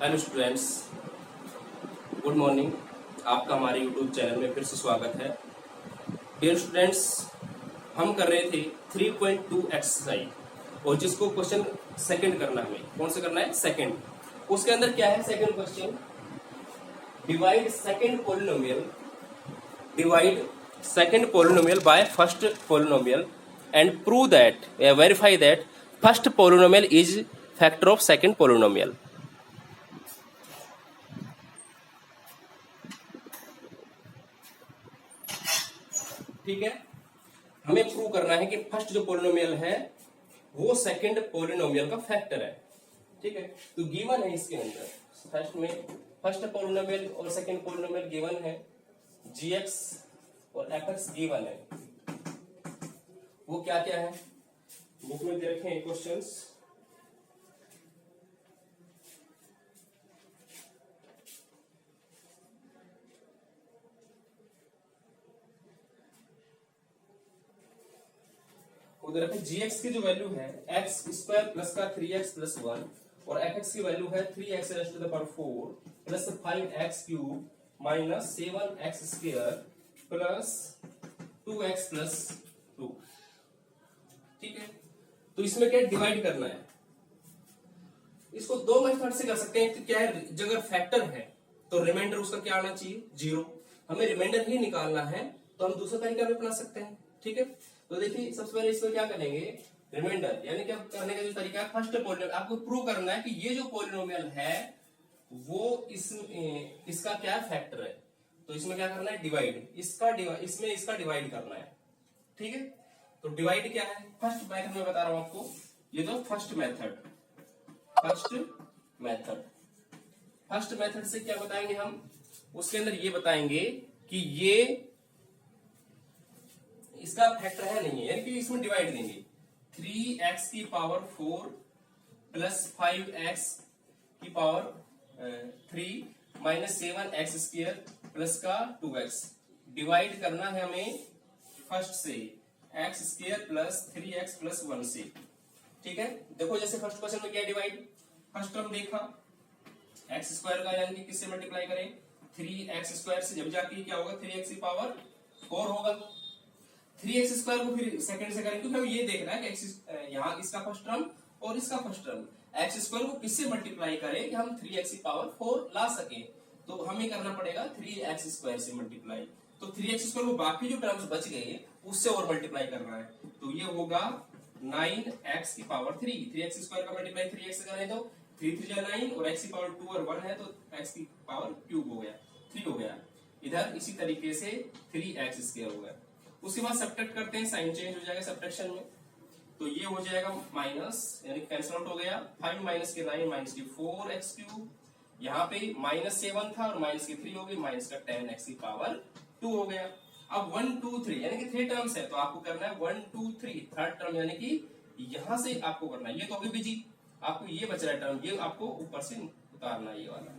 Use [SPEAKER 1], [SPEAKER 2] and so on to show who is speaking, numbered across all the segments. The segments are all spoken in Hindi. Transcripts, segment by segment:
[SPEAKER 1] Hello students, good morning. आपका हमारे यूट्यूब चैनल में फिर से स्वागत है। डियर स्टूडेंट्स, हम कर रहे थे 3.2 एक्सरसाइज और जिसको क्वेश्चन सेकंड करना है। हमें कौन सा करना है? सेकंड। उसके अंदर क्या है? Second question, divide second polynomial by first polynomial and prove that या verify that first polynomial is factor of second polynomial. ठीक है, हमें प्रूव करना है कि फर्स्ट जो पोलिनोमियल है वो सेकंड पोलिनोमियल का फैक्टर है। ठीक है, तो गिवन है इसके अंदर फर्स्ट पोलिनोमियल और सेकंड पोलिनोमियल गिवन है, gx और fx गिवन है। वो क्या क्या है बुक में दे रखे हैं क्वेश्चंस। उधर पे gx की जो वैल्यू है x स्क्वायर प्लस का 3x प्लस 1 और fx की वैल्यू है 3x raise to the power 4 plus 5x cube minus 7x square plus 2x plus 2। ठीक है, तो इसमें क्या डिवाइड करना है। इसको दो मेथड से कर सकते हैं। तो क्या है, अगर फैक्टर है तो रिमाइंडर उसका क्या आना चाहिए? 0। हमें रिमाइंडर ही निकालना है तो हम दूसरा तरीका भी अपना सकते हैं। ठीक है, तो देखिए सबसे पहले इसमें क्या करेंगे, रिमाइंडर यानी क्या करने का जो तरीका है, फर्स्ट पोलिनोमियल आपको प्रूव करना है कि ये जो पोलिनोमियल है वो इसका क्या फैक्टर है। तो इसमें क्या करना है, डिवाइड, इसमें इसका डिवाइड करना है। ठीक है, तो डिवाइड क्या है, फर्स्ट मेथड में बता रहा हूं आपको। ये तो फर्स्ट मेथड से क्या बताएंगे हम, उसके अंदर ये बताएंगे कि ये इसका फैक्टर है नहीं है, यानी कि इसमें डिवाइड देंगे 3x की पावर 4 प्लस 5x की power 3 minus 7x square plus का 2x। डिवाइड करना है हमें फर्स्ट से x square plus 3x plus 1 से। ठीक है, देखो जैसे फर्स्ट क्वेश्चन में क्या डिवाइड, फर्स्ट टर्म देखा x स्क्वायर का, यानी कि किससे मल्टीप्लाई करें, 3x स्क्वायर से, जब जाके क्या होगा 3x की पावर 4 होगा। 3x स्क्वायर को फिर सेकंड से करें क्योंकि हमें ये देखना है कि यहाँ इसका फर्स्ट टर्म और इसका फर्स्ट टर्म, x स्क्वायर को किससे मल्टीप्लाई करें कि हम 3x की पावर 4 ला सके। तो हमें करना पड़ेगा 3x स्क्वायर से मल्टीप्लाई। तो 3x स्क्वायर को बाकी जो टर्म्स बच गए उससे और मल्टीप्लाई करना है। तो ये होगा 9x की पावर 3। 3x स्क्वायर का मल्टीप्लाई 3x से करें तो 3 3 जा 9 और x की पावर 2 और 1 है तो x की पावर क्यूब हो गया, 3 हो गया। इधर इसी तरीके से 3x स्क्वायर हो गया। उसके बाद सब्ट्रैक्ट करते हैं, साइन चेंज हो जाएगा सब्ट्रैक्शन में। तो ये हो जाएगा माइनस, यानी कैंसिल आउट हो गया। 5 माइनस के 9 माइनस के 4x क्यूब, यहाँ पे माइनस 7 था और माइनस के 3 हो गई, माइनस का 10x की पावर 2 हो गया। अब 1 2 3 यानी कि 3 टर्म्स है तो आपको करना है 1 2 3 थर्ड टर्म, यानी कि यहां से आपको करना है। ये तो अभी बिजी, आपको ये बच रहा है टर्म, ये आपको ऊपर से उतारना है, ये वाला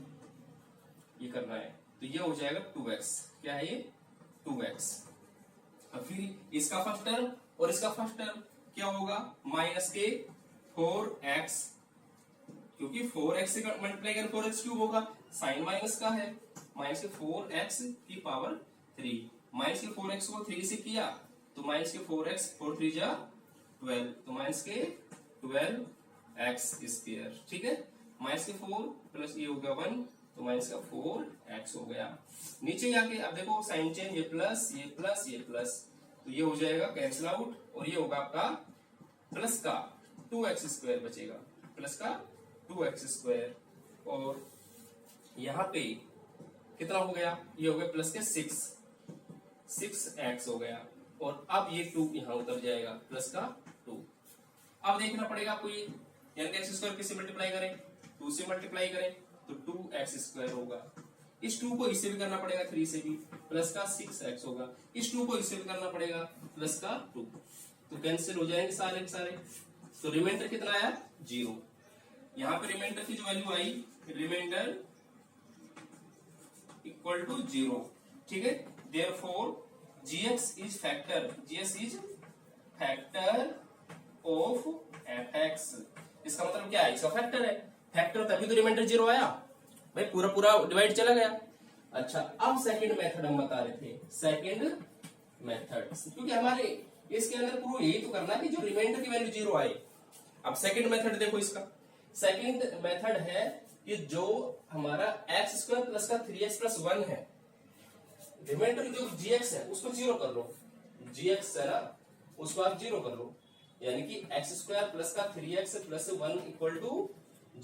[SPEAKER 1] ये करना है। तो ये हो जाएगा 2x। क्या है ये? 2x। अब फिर इसका फर्स्ट टर्म और इसका फर्स्ट टर्म क्या होगा, माइनस के 4x, क्योंकि 4x से मल्टीप्लाई कर 4x क्यूब होगा, साइन माइनस का है, माइनस के 4x की पावर 3, माइनस के 4x को 3 से किया तो माइनस के 4x 4 3 जा 12, तो माइनस के 12x स्क्वायर। ठीक है, माइनस के 4 प्लस ये हो गया 1 तो माइनस का 4x हो गया। नीचे जाके अब देखो साइन चेंज, ये प्लस ये प्लस ये प्लस, तो ये हो जाएगा कैंसिल आउट और ये होगा आपका प्लस का 2x स्क्वायर बचेगा, प्लस का 2x स्क्वायर। और यहाँ पे कितना हो गया, ये हो गया प्लस के 6x हो गया। और अब ये 2 यहाँ उतर जाएगा, प्लस का 2। अब देखना पड़ेगा आपको ये, यानी कि x स्क्वायर किससे मल्टीप्लाई करें, 2 से मल्टीप्लाई करें तो 2x स्क्वायर होगा। इस 2 को इससे भी करना पड़ेगा 3 से भी, प्लस का 6x होगा। इस 2 को इससे भी करना पड़ेगा, प्लस का 2। तो कैंसिल हो जाएंगे सारे के सारे। तो रिमाइंडर कितना आया? 0। यहाँ पे रिमाइंडर की जो वैल्यू आई, रिमाइंडर इक्वल टू 0। ठीक है, therefore gx is factor of fx। इसका मतलब क्या है, इसका फैक्टर है, फैक्टर तभी तो रिमाइंडर 0 आया। भाई पूरा पूरा डिवाइड चला गया। अच्छा, अब सेकंड मेथड हम बता रहे थे, सेकंड मेथड, क्योंकि हमारे इसके अंदर प्रूव यही तो करना है कि जो रिमाइंडर की वैल्यू 0 आए। अब सेकंड मेथड देखो, इसका सेकंड मेथड है कि जो हमारा एक्स स्क्वायर प्लस का 3x प्लस 1 है, रिमाइंडर जो gx है उसको 0 कर लो, gx है ना, उसको आप 0 कर लो, यानी कि एक्स स्क्वायर प्लस का 3x प्लस 1 इक्वल टू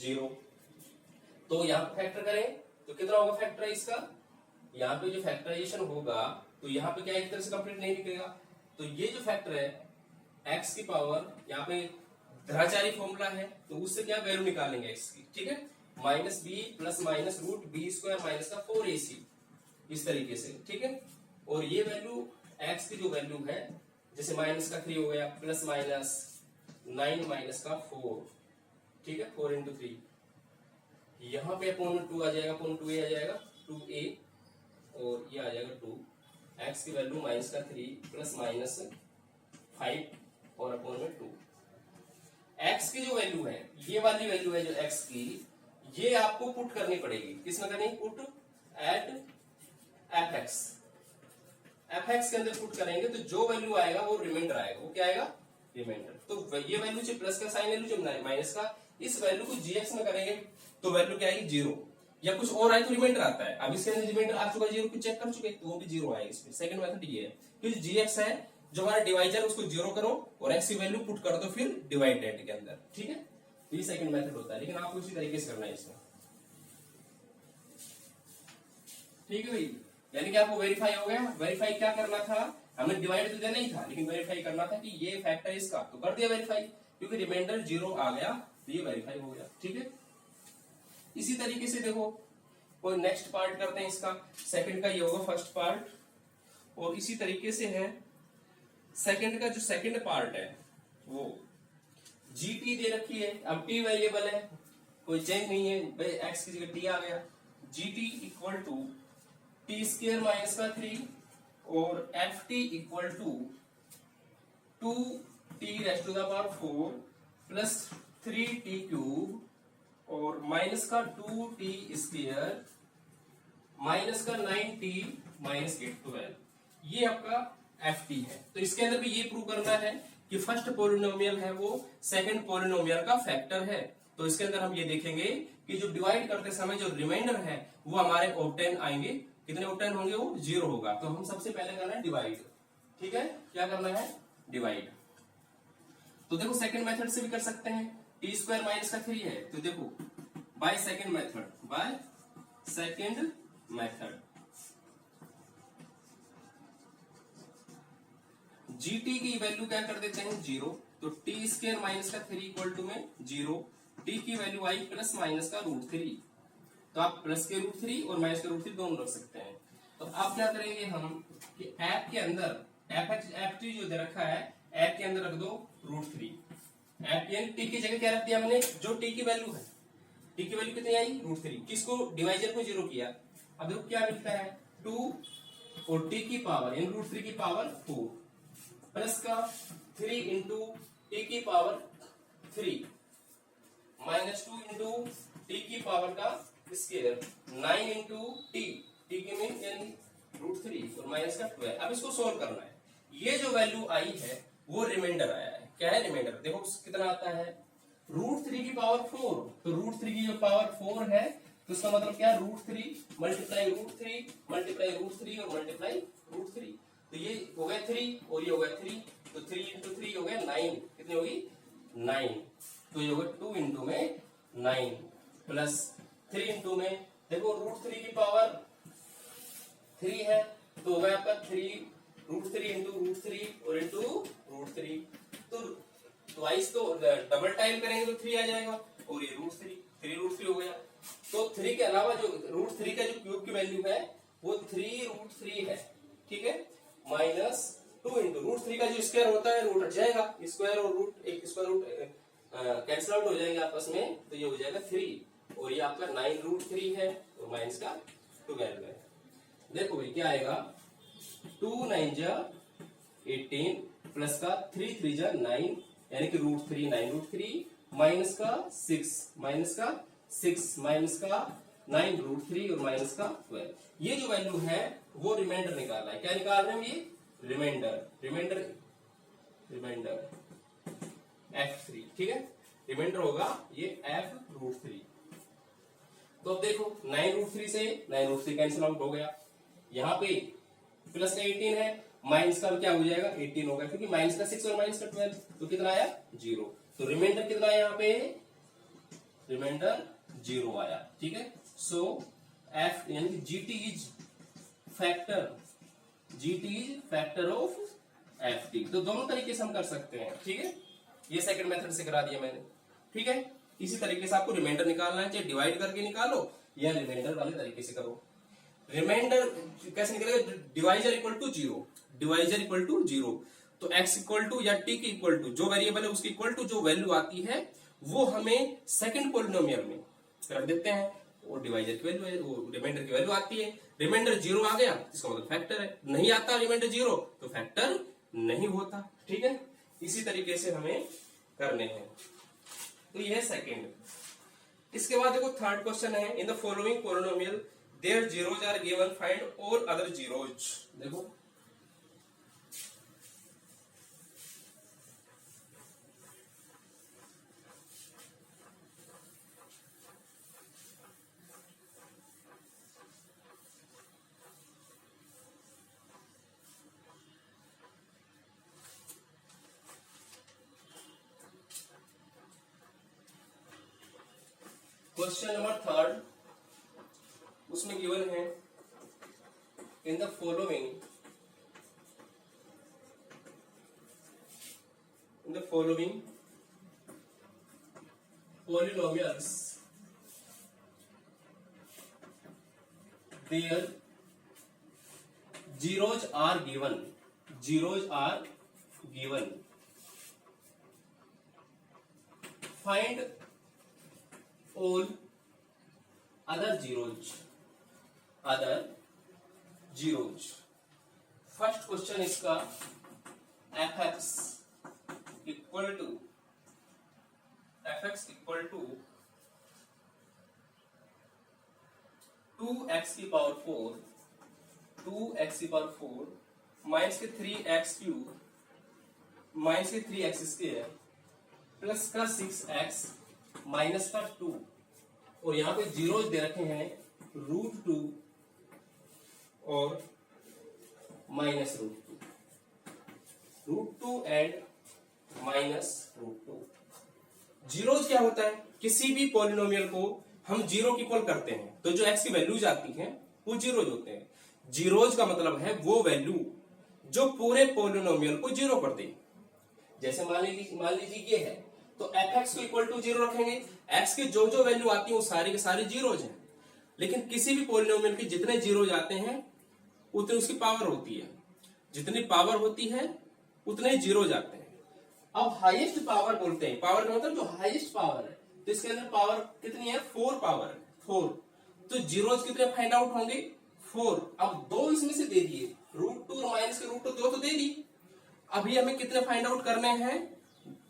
[SPEAKER 1] 0। तो यहाँ पे फैक्टर करें तो कितना होगा फैक्टर इसका, यहाँ पे जो फैक्टराइजेशन होगा तो यहाँ पे क्या एक तरह से कंप्लीट नहीं निकलेगा, तो ये जो फैक्टर है x की पावर, यहाँ पे ग्रहचारी फॉर्मूला है तो उससे क्या वैल्यू निकालेंगे x की, ठीक है, minus b plus minus root b square minus का 4ac, इस तरीके से, ठीक है। और ये वैल्यू x की जो वैल्यू है, जैसे माइनस का 3 हो गया, प्लस माइनस 9 माइनस का 4, ठीक है, 4 इंटू 3, यहाँ पे अपॉन 2 आ जाएगा, अपॉन 2a आ जाएगा, 2a, और ये आ जाएगा 2, x की वैल्यू माइनस का 3 प्लस माइनस 5 और अपॉन में 2। x की जो वैल्यू है, ये वाली वैल्यू है जो x की, ये आपको पुट करनी पड़ेगी, किसमें करनी, पुट एट fx, fx के अंदर पुट करेंगे तो जो वैल्यू आएगा वो रिमाइंडर आएगा, वो क्या आएगा, रिमाइंडर। तो ये वैल्यू से प्लस का साइन वैल्यू जो माइनस का, इस वैल्यू को gx में करेंगे तो वैल्यू क्या आएगी 0, या कुछ और आए तो रिमाइंडर आता है। अब इसके अंदर रिमाइंडर आ चुका 0 को चेक कर चुके तो वो भी 0 आएगा इसमें। सेकंड मेथड ये है कि gx है जो हमारा डिवाइजर उसको 0 करो और x की वैल्यू पुट कर दो फिर डिवाइडेड के अंदर, ठीक है। ये सेकंड मेथड होता है, लेकिन आपको इसी तरीके से करना है इसमें, ठीक है भाई। यानी कि आपको वेरीफाई हो गया। वेरीफाई क्या करना था, हमें डिवाइड तो देना ही था लेकिन वेरीफाई करना था कि ये फैक्ट है इसका, तो कर दिया वेरीफाई, क्योंकि रिमाइंडर 0 आ गया तो ये वेरीफाई हो गया, ठीक है। इसी तरीके से देखो, कोई नेक्स्ट पार्ट करते हैं इसका, सेकंड का ये होगा फर्स्ट पार्ट, और इसी तरीके से है सेकंड का जो सेकंड पार्ट है वो gt दे रखी है। अब t वेरिएबल है, कोई चेंज नहीं है भाई, x की जगह t आ गया, gt equal to t square minus का 3 और f t equal to 2t raised to the power 4 plus 3t cube और माइनस का 2t स्क्र माइनस का 9t माइनस 12, ये आपका एफ टी है। तो इसके अंदर भी ये प्रूव करना है कि फर्स्ट पोलिनोमियल है वो सेकंड पोलिनोमियल का फैक्टर है। तो इसके अंदर हम ये देखेंगे कि जो डिवाइड करते समय जो रिमाइंडर है वो हमारे ऑब्टेन आएंगे, कितने ऑब्टेन होंगे, वो 0 होगा। तो हम सबसे पहले करना है डिवाइड, ठीक है, क्या करना है, डिवाइड। तो देखो सेकंड मेथड से भी कर सकते हैं, टी स्क्वायर माइनस का 3 है तो देखो by second method, by second method gt की वैल्यू क्या कर देते हैं 0, तो टी स्क्वायर माइनस का 3 इक्वल टू में 0, t की वैल्यू आई प्लस माइनस का √3, तो आप प्लस के √3 और माइनस के √3 दोनों रख सकते हैं। तो अब क्या करेंगे हम कि ऐप के अंदर एफ टी जो दे रखा है ऐप के अंदर रख दो √3, ऐप यानी टी की जगह क्या रख दिया हमने, जो टी की वैल्यू है, टी की वैल्यू कितनी आई √3, किसको, डिवाइजर को 0 किया। अब देखो क्या मिलता है 2 और टी की पावर यानी √3 की पावर 4 प्लस का 3 इंटू टी की पावर 3 माइनस 2 इंटू टी की पावर का स्क्वायर 9 इंटू टी की मीन यानी √3 और माइनस का 12। अब इसको सोल्व करना है, ये जो वैल्यू आई है वो रिमाइंडर आया है, क्या है रिमाइंडर, देखो कितना आता है √3 की पावर 4, तो √3 की जो पावर 4 है तो इसका मतलब क्या, √3 मल्टीप्लाई √3 मल्टीप्लाई √3 और मल्टीप्लाई √3, तो ये हो गया 3 और ये हो गया 3, तो 3 इंटू 3 हो गया 9, कितनी होगी 9, तो ये होगा 2 इंटू में 9 प्लस 3 इंटू में देखो √3 की पावर 3 है तो हो गया आपका 3 √3 इंटू √3 और इंटू √3, तो ट्वाइस तो डबल टाइम करेंगे तो 3 आ जाएगा और ये √3 हो गया। तो 3 के अलावा जो √3 का जो क्यूब की वैल्यू है वो 3√3 है, ठीक है, माइनस 2 इंटू √3 का जो स्क्वायर होता है रूट हट जाएगा, स्क्वायर और रूट एक स्क्वायर रूट कैंसिल आउट हो जाएंगे आपस में, तो ये हो जाएगा 3 और ये आपका 9√3 है और माइनस का 12 है। देखो भाई क्या आएगा 2 9 जा 18 प्लस का 3 3 जा 9 यानी कि √3 9√3 माइनस का 6 माइनस का 9√3 और माइनस का 12। ये जो वैल्यू है वो रिमाइंडर निकालना है। क्या निकाल रहे हैं ये? रिमाइंडर f3, ठीक है। रिमाइंडर होगा ये f√3। तो अब देखो 9√3 से 9√3 कैंसिल आउट हो गया। यहाँ पे प्लस का 18 है, माइनस का क्या हो जाएगा? 18 होगा, क्योंकि माइनस का 6 और माइनस का 12, तो कितना आया? 0। तो रिमाइंडर कितना आया यहाँ पे? रिमाइंडर 0 आया, ठीक है। सो f यानी कि GT is factor of FT। तो दोनों तरीके से हम कर सकते हैं, ठीक है। ये सेकंड मेथड से करा दिया मैंने, ठीक है। इसी तरीके से आपको रिमाइंडर निकालना है, चाहे डिवाइड करके निकालो या रिमाइंडर वाले तरीके से करो। रिमाइंडर कैसे निकलेगा? डिवाइजर इक्वल टू 0, तो x इक्वल टू या t के इक्वल टू जो वेरिएबल है उसकी इक्वल टू जो वैल्यू आती है वो हमें सेकंड पॉलिनोमियल में रख देते हैं, और डिवाइजर की वैल्यू, वो रिमाइंडर की वैल्यू आती है। रिमाइंडर 0 आ गया इसका मतलब फैक्टर है, नहीं आता रिमाइंडर 0 तो फैक्टर नहीं होता, ठीक है। इसी तरीके से हमें करने हैं। तो यह सेकंड। इसके बाद देखो थर्ड क्वेश्चन है, in the following polynomial there zeros are given, find all other zeros. देखो क्वेश्चन नंबर थर्ड, उसमें गिवन है in the following polynomials there zeros are given, find all other zeros। First question इसका fx इक्वल टू 2x की पावर 4 माइनस के 3x क्यूब माइनस के 3x स्क्वायर प्लस का 6x माइनस का 2, और यहाँ पे जीरोज दे रखे हैं √2 और माइनस √2 एंड माइनस √2। जीरोज क्या होता है? किसी भी पॉलिनोमियल को हम जीरो की इक्वल करते हैं तो जो x की वैल्यूज आती हैं वो जीरोज होते हैं। जीरोज का मतलब है वो वैल्यू जो पूरे पॉलिनोमियल को जीरो कर दे। जैसे मान लीजिए ये है, तो fx को इक्वल टू 0 रखेंगे, x के जो जो वैल्यू आती है वो सारे के सारे जीरोज हैं। लेकिन किसी भी पॉलिनोमियल के जितने जीरोज आते हैं उतनी उसकी पावर होती है, जितनी पावर होती है उतने जीरोज आते हैं। अब हाईएस्ट पावर बोलते हैं, पावर का मतलब जो हाईएस्ट पावर है, तो इसके अंदर पावर कितनी है? 4 पावर है, 4। तो जीरोज कितने फाइंड आउट होंगे? 4। अब 2 इसमें से दे दिए, √2 और माइनस के √2 2 तो दे दी। अभी हमें कितने फाइंड आउट करने हैं?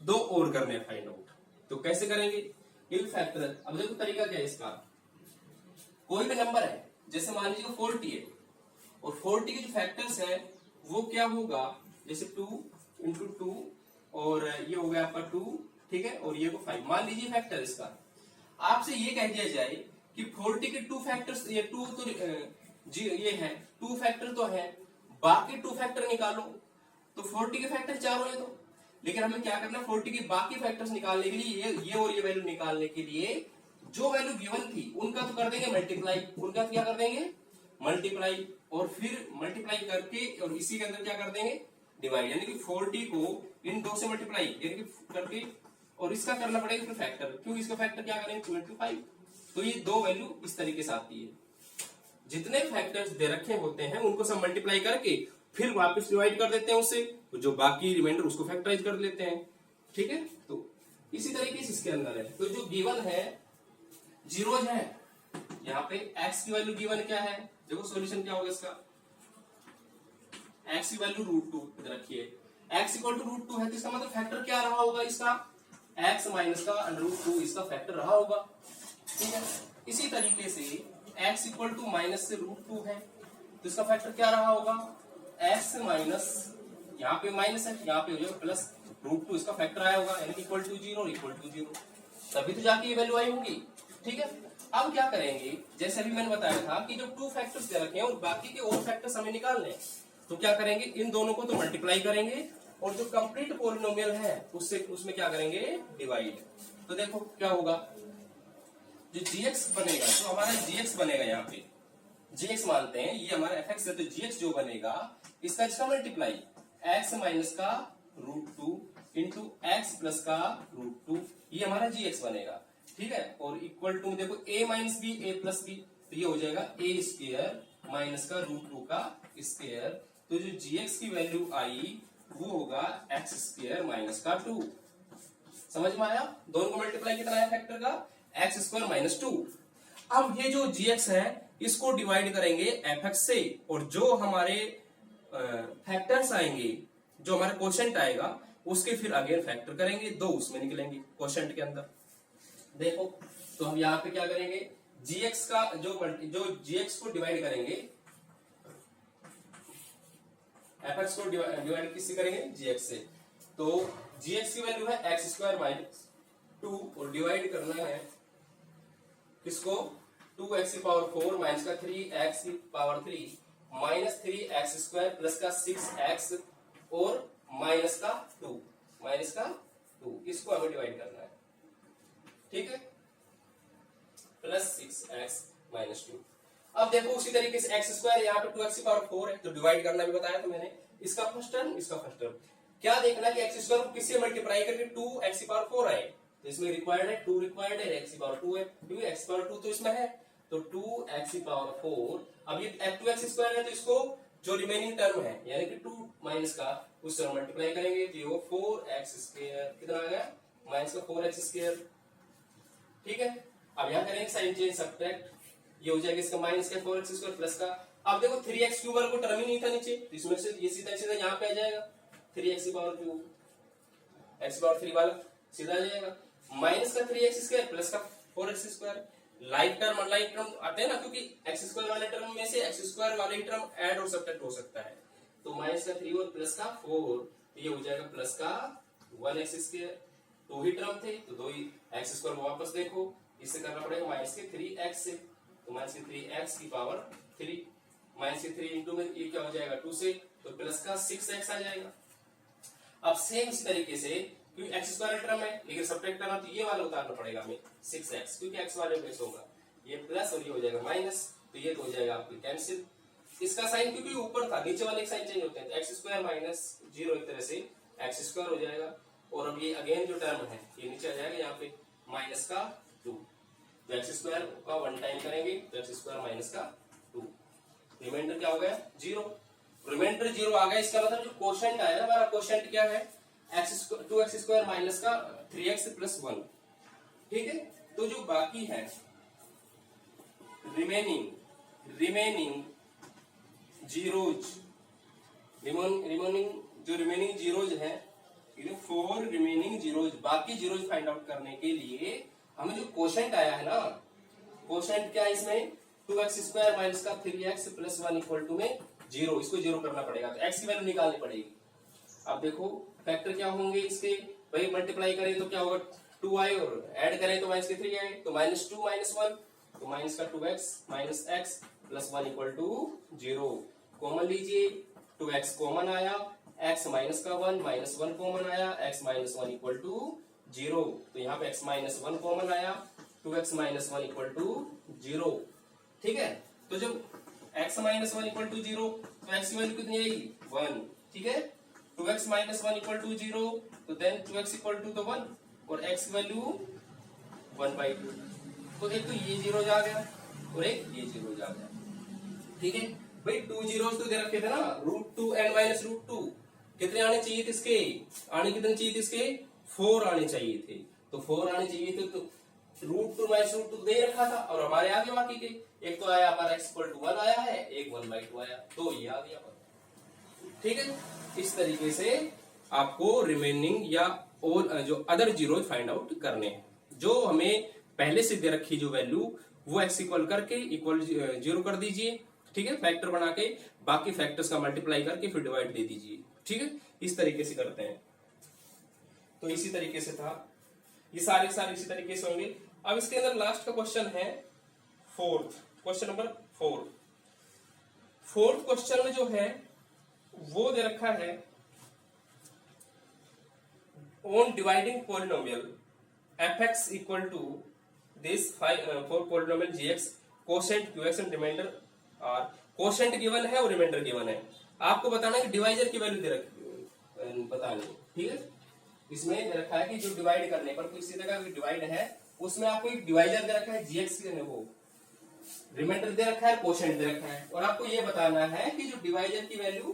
[SPEAKER 1] 2 और करने हैं फाइंड आउट। तो कैसे करेंगे? ये भी फैक्टर है। अब देखो तरीका क्या है इसका। कोई भी नंबर है, जैसे मान लीजिए 40 है, और 40 के जो फैक्टर्स है वो क्या होगा? जैसे 2 इंटू 2 और ये हो गया आपका 2, ठीक है, और ये को 5 मान लीजिए फैक्टर इसका। आपसे ये कह दिया जाए कि 40 के 2 फैक्टर्स, ये 2 तो ये है 2 फैक्टर तो है, बाकी 2 फैक्टर निकालो, तो 40 के फैक्टर 4 होने दो। लेकिन हमें क्या करना है? 40 के बाकी फैक्टर्स निकालने के लिए, ये और ये वैल्यू निकालने के लिए जो वैल्यू गिवन थी उनका तो कर देंगे मल्टीप्लाई, उनका क्या कर देंगे? मल्टीप्लाई, और फिर मल्टीप्लाई करके और इसी के अंदर क्या कर देंगे? डिवाइड, यानी कि 40 को इन 2 से मल्टीप्लाई यानी कि करके, और इसका करना पड़ेगा फिर फैक्टर, क्योंकि इसका फैक्टर क्या करेंगे? 25। तो ये 2 वैल्यू इस तरीके से आती है। जितने फैक्टर्स दे रखे होते हैं उनको सब मल्टीप्लाई करके फिर वापस डिवाइड कर देते हैं उससे, तो जो बाकी रिमाइंडर उसको फैक्टराइज कर लेते हैं, ठीक है। तो इसी तरीके से इसके अंदर है। तो जो गिवन है जीरोज है, यहाँ पे x की वैल्यू गिवन क्या है? देखो सॉल्यूशन क्या होगा इसका। x की वैल्यू √2 रखिए, x इक्वल टू √2 है, तो इसका मतलब फैक्टर क्या रहा होगा इसका? x माइनस का √2 इसका फैक्टर रहा होगा, ठीक है। इसी तरीके से x इक्वल टू माइनस से √2 है, तो इसका फैक्टर क्या रहा होगा, x माइनस, यहाँ पे माइनस है, यहाँ पे हो जाएगा प्लस √2, इसका फैक्टर आया होगा, यानी इक्वल टू 0 इक्वल टू 0, तभी तो जाके ये वैल्यू आई होगी। ठीक है, अब क्या करेंगे, जैसे अभी मैंने बताया था कि जो 2 फैक्टर्स दे रखे हैं और बाकी के और फैक्टर्स हमें निकालने हैं, तो क्या करेंगे, इन दोनों को तो मल्टीप्लाई करेंगे और जो कंप्लीट पॉलिनोमियल है उससे उसमें क्या करेंगे, डिवाइड। तो देखो क्या होगा, जो gx बनेगा, जो हमारा gx बनेगा, यहाँ पे gx मानते हैं ये हमारा fx है, तो gx जो बनेगा इसका मल्टीप्लाई x माइनस का √2 इंटू एक्स प्लस का √2, ये हमारा gx बनेगा। ठीक है, और इक्वल टू देखो a minus b a plus b, तो ये हो जाएगा a स्क्वायर माइनस का √2 का स्क्वायर, तो जो gx की वैल्यू आई वो होगा x स्क्वायर माइनस का 2। समझ में आया, दोनों को मल्टीप्लाई कितना है फैक्टर का, x स्क्वायर माइनस 2। अब ये जो gx है इसको डिवाइड करेंगे fx से, और जो हमारे फैक्टर्स आएंगे, जो हमारा क्वोशंट आएगा उसके फिर अगेन फैक्टर करेंगे, दो उसमें निकलेंगे क्वोशंट के अंदर। देखो तो हम यहाँ पे क्या करेंगे, gx का जो gx को डिवाइड करेंगे, fx को डिवाइड किससे करेंगे, gx से, तो gx की वैल्यू है x स्क्वायर माइनस 2 और डिवाइड करना है किसको, 2x की पावर 4 माइनस का 3x की power 3 minus 3x square plus का 6x और माइनस का 2, इसको हमें डिवाइड करना है। ठीक है, प्लस 6x माइनस 2। अब देखो उसी तरीके से x स्क्वायर, यहाँ पे 2x की पावर 4 है, तो डिवाइड करना भी बताया तो मैंने, इसका फर्स्ट टर्म इसका फर्स्ट टर्म, क्या देखना कि x स्क्वायर को किससे मल्टीप्लाई करके 2x की पावर 4 आए, तो इसमें रिक्वायर्ड है 2 रिक्वायर्ड है, x की पावर 2 है, क्योंकि x की पावर 2 तो इसमें है, तो 2x की पावर 4। अब ये 2x स्क्वायर है, तो इसको जो रिमेनिंग टर्म है यानी कि 2 माइनस का उस टर्म मल्टीप्लाई करेंगे, तो ये 4x स्क्वायर कितना आ गया, माइनस का 4x स्क्वायर। ठीक है, अब यहाँ करेंगे साइन चेंज सब्ट्रैक्ट, ये हो जाएगा इसका माइनस का 4x स्क्वायर प्लस का, अब देखो 3x क्यूब वाला को टर्म ही नहीं था नीचे, तो इसमें से ये सीधा सीधा यहाँ पे आ जाएगा 3x की पावर क्यूब, x की पावर 3 वाला सीधा आ जाएगा, माइनस का 3x स्क्वायर प्लस का 4x square. Like term unlike term आते हैं ना, क्योंकि x स्क्वायर वाले टर्म में से x स्क्वायर वाले टर्म ऐड और सब्ट्रैक्ट हो सकता है, तो माइनस का 3 और प्लस का 4, ये हो जाएगा प्लस का 1x स्क्वायर, 2 ही टर्म थे तो 2 ही x स्क्वायर को वापस देखो, इससे करना पड़ेगा माइनस के 3x से, तो माइनस के 3x की पावर 3 माइनस के 3 इंटू में ये क्या हो जाएगा 2 से, तो प्लस का 6x आ जाएगा। अब सेम इस तरीके से, क्योंकि x स्क्वायर टर्म है लेकिन सब्ट्रैक्ट करना, तो ये वाला उतारना पड़ेगा हमें 6x, क्योंकि x वाले प्लेस होगा, ये प्लस और ये हो जाएगा माइनस, तो ये तो हो जाएगा आपकी कैंसिल। इसका साइन क्योंकि ऊपर था, नीचे वाले साइन चेंज होते हैं, तो x स्क्वायर माइनस 0 एक तरह से x स्क्वायर हो जाएगा, और अब ये अगेन जो टर्म है ये नीचे आ जाएगा यहाँ पे माइनस का 2, तो x स्क्वायर का 1 टाइम करेंगे तो x स्क्वायर माइनस का 2, रिमाइंडर क्या हो गया 0, रिमाइंडर 0 आ गया। इसका मतलब जो क्वोशंट आया ना, हमारा क्वोशंट क्या है, 2x स्क्वायर माइनस का 3x प्लस 1। ठीक है, तो जो बाकी है रिमेनिंग जीरोज, रिमेनिंग जीरोज है, 4 रिमेनिंग जीरोज, बाकी जीरोज फाइंड आउट करने के लिए हमें जो क्वोशंट आया है ना, क्वोशंट क्या है इसमें, 2x स्क्वायर माइनस का 3x प्लस 1 इक्वल टू में 0, इसको 0 करना पड़ेगा, तो x की वैल्यू निकालनी पड़ेगी। अब देखो फैक्टर क्या होंगे इसके, भाई मल्टीप्लाई करें तो क्या होगा 2 आए, और ऐड करें तो माइनस के 3 आए, तो माइनस 2 माइनस 1, तो माइनस का 2x minus x plus 1 equal to 0। Common लीजिए, 2x कॉमन आया, x माइनस का 1 माइनस 1 कॉमन आया, x माइनस 1 इक्वल टू 0, तो यहाँ पे x माइनस 1 कॉमन आया, 2x माइनस 1 इक्वल टू 0। ठीक है, तो जब x माइनस 1 इक्वल टू 0, तो x की वैल्यू कितनी आएगी 1। ठीक है, 2x माइनस 1 इक्वल टू 0, तो देन 2x इक्वल टू तो 1 और x की वैल्यू 1/2, तो एक तो ये 0 आ गया और एक ये 0 आ गया। ठीक है भाई, 2 जीरोस तो दे रखे थे ना, √2 एंड माइनस √2, कितने आने चाहिए थे इसके, कितने चाहिए थे इसके 4 आने चाहिए थे, तो 4 आने चाहिए थे, तो √2 माइनस √2 दे रखा था, और हमारे आगे बाकी के एक तो आया हमारा x इक्वल टू 1 आया है, एक 1/2 आया, तो ये आ गया। ठीक है, इस तरीके से आपको रिमेनिंग या और जो अदर जीरो फाइंड आउट करने हैं, जो हमें पहले से दे रखी जो वैल्यू वो x इक्वल करके इक्वल 0 कर दीजिए, ठीक है, फैक्टर बना के, बाकी फैक्टर्स का मल्टीप्लाई करके फिर डिवाइड दे दीजिए, ठीक है, इस तरीके से करते हैं। तो इसी तरीके से था, ये सारे इसी तरीके से होंगे। अब इसके अंदर लास्ट का क्वेश्चन है क्वेश्चन नंबर 4। फोर्थ क्वेश्चन में जो है वो दे रखा है on dividing polynomial fx equal to this for polynomial gx quotient qx and remainder R. Quotient given है और रिमाइंडर गिवन है, आपको बताना है कि डिवाइजर की वैल्यू दे रखी बतानी, ठीक है। इसमें दे रखा है कि जो डिवाइड करने पर किसी तरह का डिवाइड है उसमें आपको एक डिवाइजर दे रखा है gx के वो रिमाइंडर दे रखा है, कोशेंट दे रखा है, और आपको ये बताना है कि जो डिवाइजर की वैल्यू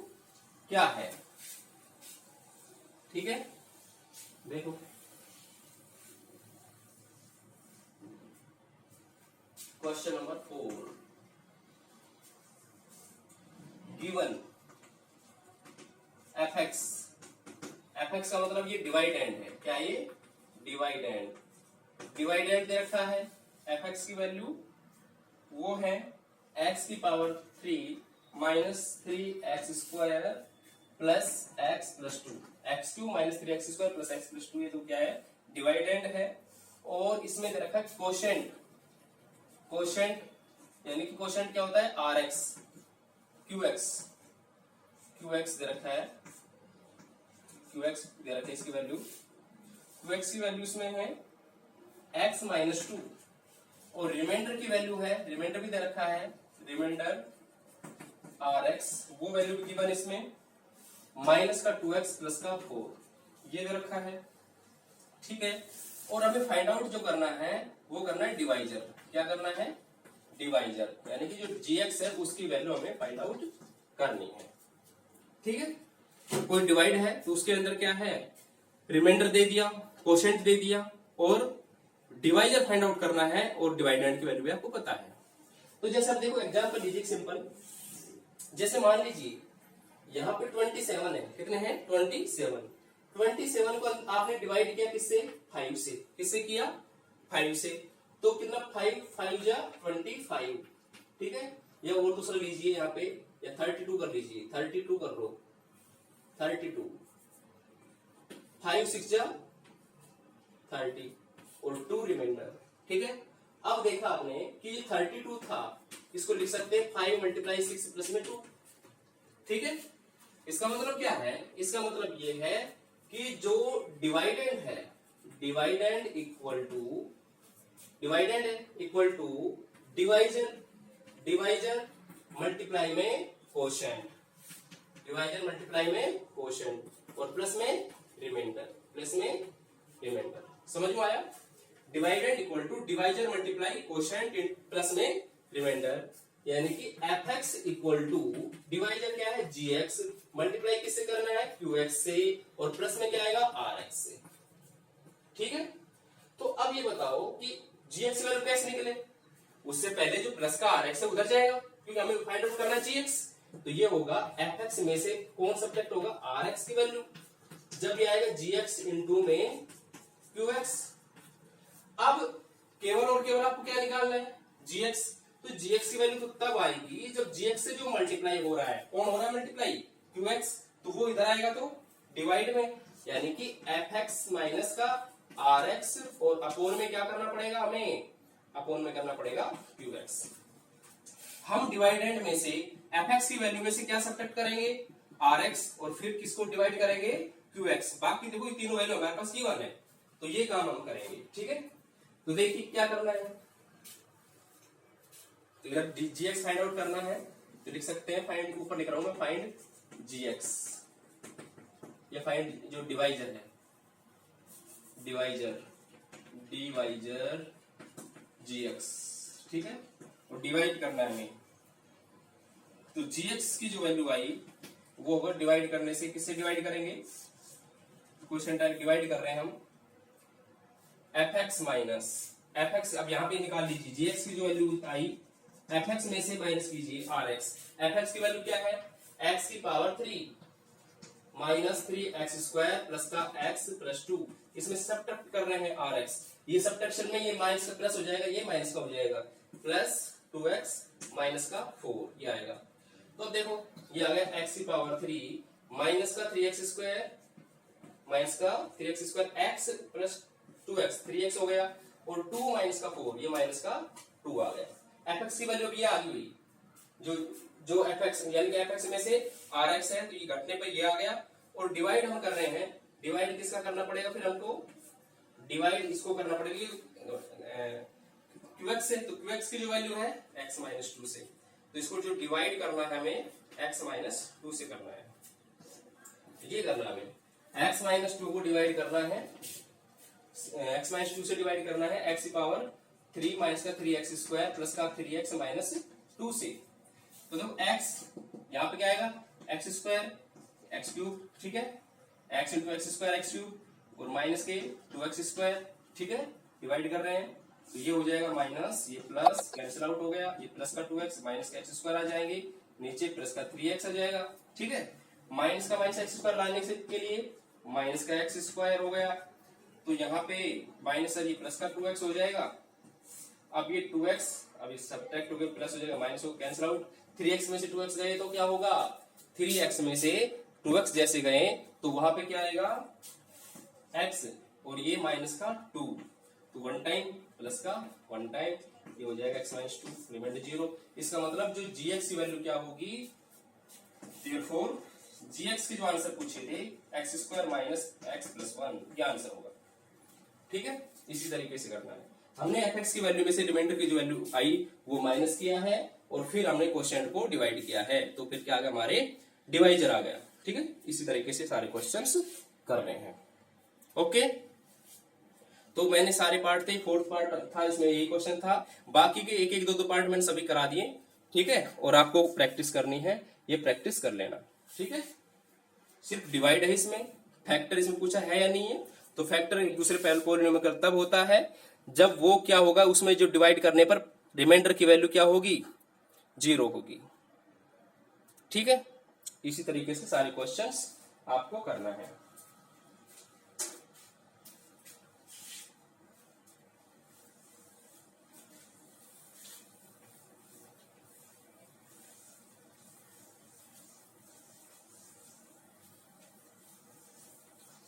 [SPEAKER 1] क्या है, ठीक है। देखो क्वेश्चन नंबर 4 गिवन fx का मतलब ये डिवाइडेंड है, क्या ये डिवाइडेंड दे रखा है। fx की वैल्यू वो है x की power 3 minus 3x square plus x plus 2, x3 minus 3x square plus x plus 2, ये तो क्या है डिवाइडेंड है। और इसमें दे रखा है कोशेंट यानी कि कोशेंट क्या होता है rx, qx दे रखा है, इसकी वैल्यू qx की वैल्यू इसमें है x माइनस 2, और रिमाइंडर की वैल्यू है, रिमाइंडर भी दे रखा है, रिमाइंडर rx, वो वैल्यू भी गिवन इसमें माइनस का 2x प्लस का 4, ये दे रखा है, ठीक है। और हमें फाइंड आउट जो करना है वो करना है डिवाइजर, क्या करना है डिवाइजर, यानी कि जो gx है उसकी वैल्यू हमें फाइंड आउट करनी है, ठीक है। कोई डिवाइड है तो उसके अंदर क्या है रिमाइंडर दे दिया, कोशेंट दे दिया, और डिवाइजर फाइंड आउट करना है, और डिवाइडेंड की वैल्यू भी आपको पता है। तो जैसे आप देखो एग्जांपल लीजिए सिंपल, जैसे मान लीजिए यहाँ पे 27 है, कितने हैं 27 को आपने डिवाइड किया किससे 5 से, किससे किया 5 से, तो कितना 5 जा 25, ठीक है। या और दूसरा लीजिए यहाँ पे, या 32 कर लीजिए, 32 कर लो, 32 5 6 जा 30 और 2 रिमाइंडर, ठीक है। अब देखा आपने कि 32 था, इसको लिख सकते हैं 5 मल्टीप्लाई 6 प्लस में 2, ठीक है। इसका मतलब क्या है, इसका मतलब ये है कि जो डिवाइडेंड है, dividend equal to divisor multiply में कोशेंट, और प्लस में रिमाइंडर, समझ में आया। Dividend equal to divisor multiply quotient plus में रिमाइंडर, यानी कि fx इक्वल टू डिवाइजर क्या है gx, मल्टीप्लाई किससे करना है qx से, और प्लस में क्या आएगा rx से, ठीक है। तो अब ये बताओ कि gx की वैल्यू कैसे निकले, उससे पहले जो प्लस का rx है उधर जाएगा, क्योंकि हमें फाइंड आउट करना gx, तो ये होगा fx में से कौन सब्ट्रैक्ट होगा rx की वैल्यू, जब ये आएगा gx इंटू में qx। अब केवल और केवल आपको क्या निकालना है gx, तो gx की वैल्यू तो तब आएगी जब gx से जो मल्टीप्लाई हो रहा है, कौन हो रहा है मल्टीप्लाई qx, तो वो इधर आएगा तो डिवाइड में, यानी कि fx माइनस का rx, और अपोन में क्या करना पड़ेगा हमें, अपोन में करना पड़ेगा qx। हम डिवाइडेंड में से fx की वैल्यू में से क्या सब्ट्रैक्ट करेंगे rx, और फिर किसको डिवाइड करेंगे qx, बाकी देखो ये तीनों वैल्यू हमारे पास गिवन है, तो ये काम हम करेंगे, ठीक है। तो देखिए क्या करना है, तो इधर gx फाइंड आउट करना है, तो लिख सकते हैं फाइंड, ऊपर लिख रहा हूं मैं फाइंड gx, या फाइंड जो डिवाइजर है, डिवाइजर gx, ठीक है, और डिवाइड करना है हमें, तो gx की जो वैल्यू आई वो होगा डिवाइड करने से, किससे डिवाइड करेंगे, क्वेश्चन टाइम डिवाइड कर रहे हैं हम fx माइनस fx, अब यहाँ पे निकाल लीजिए gx की जो वैल्यू आई, fx में से माइनस कीजिए rx, fx की वैल्यू क्या है x की power 3 minus 3x square plus का x प्लस 2, इसमें सब्ट्रैक्ट कर रहे हैं rx, ये सब्ट्रैक्शन में ये माइनस का प्लस हो जाएगा, ये माइनस का हो जाएगा, प्लस 2x माइनस का 4 ये आएगा। तो अब देखो ये आ गया x की पावर 3 माइनस का 3x स्क्वायर माइनस का 3x square x plus 2x 3x हो गया और 2 माइनस का 4 ये माइनस का 2 आ गया। fx की वैल्यू ये आ गई हुई, जो जो fx यानी कि fx में से rx है तो ये घटने पर ये आ गया। और डिवाइड हम कर रहे हैं, डिवाइड किसका करना पड़ेगा, फिर हमको डिवाइड इसको करना पड़ेगी qx से, तो qx की जो वैल्यू है x माइनस 2 से, तो इसको जो डिवाइड करना है हमें x माइनस 2 से करना है, ये करना है हमें x माइनस 2 को डिवाइड करना है, x माइनस 2 से डिवाइड करना है x की पावर 3 माइनस का 3x स्क्वायर प्लस का 3x माइनस 2 से। तो देखो x यहाँ पे क्या आएगा x स्क्वायर x क्यूब, ठीक है, x into x square x cube और माइनस के 2x स्क्वायर, ठीक है, डिवाइड कर रहे हैं तो ये हो जाएगा माइनस, ये प्लस कैंसिल आउट हो गया, ये प्लस का 2x माइनस का एक्स स्क्वायर आ जाएंगे, नीचे प्लस का 3x आ जाएगा, ठीक है, माइनस का माइनस एक्स स्क्वायर लाने से के लिए माइनस का एक्स स्क्वायर हो गया, तो यहाँ पे माइनस ये प्लस का 2x हो जाएगा। अब ये 2x अब ये सब्ट्रैक्ट हो गया, प्लस हो जाएगा, माइनस को कैंसिल आउट, 3x में से 2x गए तो क्या होगा, 3x में से 2x जैसे गए तो वहां पे क्या आएगा x और ये माइनस का 2, तो 1 टाइम प्लस का 1 टाइम ये हो जाएगा x माइनस 2 रिमाइंडर 0। इसका मतलब जो gx की वैल्यू क्या होगी, therefore gx की जो आंसर पूछे थे x square minus x plus 1 ये आंसर होगा, ठीक है। इसी तरीके से करना है, हमने fx की वैल्यू में से रिमाइंडर की जो वैल्यू आई वो माइनस किया है और फिर हमने क्वोशिएंट को डिवाइड किया है, तो फिर क्या आ गया हमारे डिवाइजर आ गया, ठीक है। इसी तरीके से सारे क्वेश्चंस कर रहे हैं, ओके। तो मैंने सारे पार्ट थे, 4th पार्ट था इसमें यही क्वेश्चन था, बाकी के एक एक दो पार्ट मैंने सभी करा दिए, ठीक है। और आपको प्रैक्टिस करनी है, ये प्रैक्टिस कर लेना, ठीक है। सिर्फ डिवाइड है इसमें, फैक्टर इसमें पूछा है या नहीं है, तो फैक्टर एक दूसरे पॉलिनोमियल तब होता है जब वो क्या होगा, उसमें जो डिवाइड करने पर रिमाइंडर की वैल्यू क्या होगी, 0 होगी, ठीक है। इसी तरीके से सारे क्वेश्चंस आपको करना है।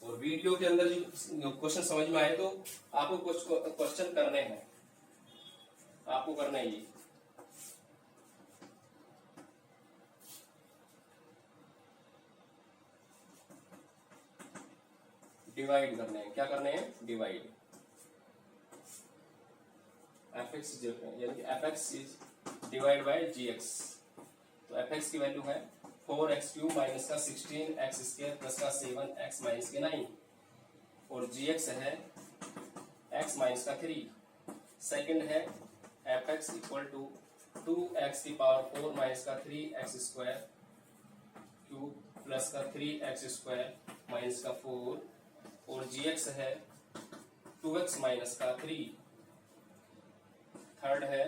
[SPEAKER 1] और वीडियो के अंदर जो क्वेश्चन समझ में आए तो आपको कुछ क्वेश्चन करने हैं, आपको करना है ये, डिवाइड करने हैं, क्या करने हैं, डिवाइड, fx यानी कि fx is divide by gx, तो fx की वैल्यू है 4x क्यूब माइनस का 16x स्क्वायर प्लस का 7x माइनस के 9 और gx है x माइनस का 3, सेकंड है fx इक्वल टू 2x की पावर 4 माइनस का 3x स्क्वायर क्यूब प्लस का 3x स्क्वायर माइनस का 4 और gx है 2x माइनस का 3, थर्ड है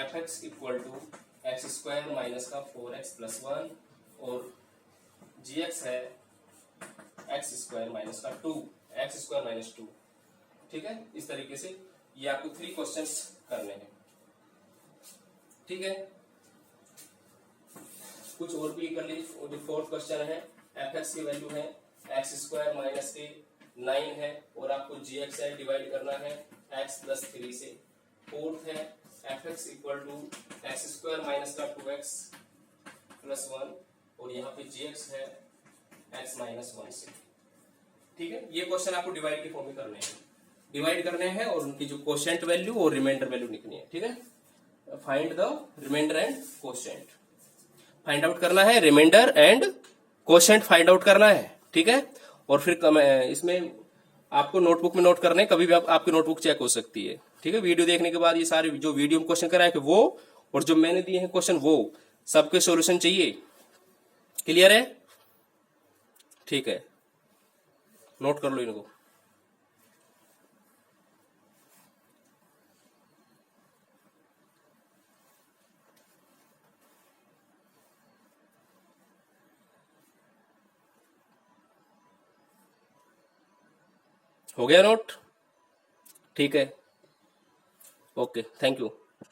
[SPEAKER 1] fx equal to x square minus का 4x प्लस 1 और gx है एक्स स्क्वायर माइनस का 2 एक्स स्क्वायर माइनस 2, ठीक है। इस तरीके से ये आपको 3 क्वेश्चंस करने हैं, ठीक है। कुछ और भी कर लीजिए, जो 4th क्वेश्चन है fx की वैल्यू है एक्स स्क्वायर माइनस के 9 है और आपको gx है डिवाइड करना है x प्लस 3 से, 4th है fx equal to x square minus का 2x प्लस 1 और यहाँ पे gx है x माइनस 1 से, ठीक है। ये क्वेश्चन आपको डिवाइड के फॉर्म में करने हैं, डिवाइड करने हैं और उनकी जो क्वोशिएंट वैल्यू और रिमाइंडर वैल्यू लिखनी है, ठीक है। Find the remainder and quotient, find out करना है, remainder and quotient find out करना है, ठीक है। और फिर इसमें आपको नोटबुक में नोट करना है, कभी भी आपकी नोटबुक चेक हो सकती है, ठीक है। वीडियो देखने के बाद ये सारे जो वीडियो में क्वेश्चन कराए वो और जो मैंने दिए हैं क्वेश्चन वो सबके सॉल्यूशन चाहिए, क्लियर है, ठीक है। नोट कर लो इनको। हो गया नोट, ठीक है, ओके, थैंक यू।